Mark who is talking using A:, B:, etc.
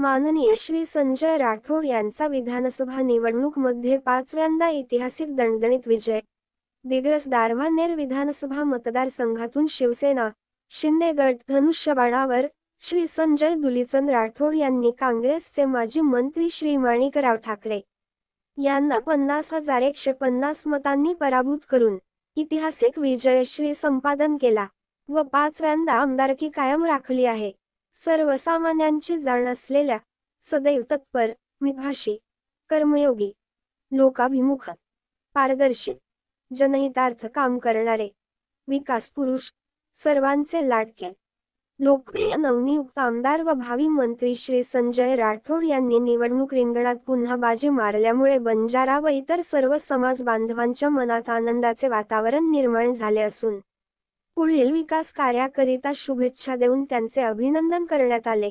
A: माननीय श्री संजय राठोड यांचा विधानसभा निवडणूकमध्ये 5व्यांदा ऐतिहासिक दणदणीत विजय. दिग्रस दारव्हा विधानसभा मतदारसंघातून शिवसेना शिंदे गट धनुष्यबाणावर. श्री संजय दुलीचंद राठोड यांनी काँग्रेसचे माजी मंत्री श्री माणिकराव ठाकरे यांना 50,150 मतांनी पराभूत करून ऐतिहासिक विजयश्री संपादन केला व 5व्यांदा आमदारकी कायम राखली आहे. सर्वसामान्यांची जाण असलेल्या, सदैव तत्पर, मितभाषी, कर्मयोगी, लोकाभिमुख, पारदर्शी, जनहितार्थ काम करणारे, विकास पुरुष, सर्वांचे लाडके, लोकप्रिय नवनियुक्त आमदार व भावी मंत्री श्री संजय राठोड यांनी निवडणूक रिंगणात पुन्हा बाजी मारल्यामुळे बंजारा व इतर सर्व समाज बांधवांच्या मनात आनंदाचे वातावरण निर्माण झाले असून पुढील विकास कार्याकरिता शुभेच्छा देऊन त्यांचे अभिनंदन करण्यात आले.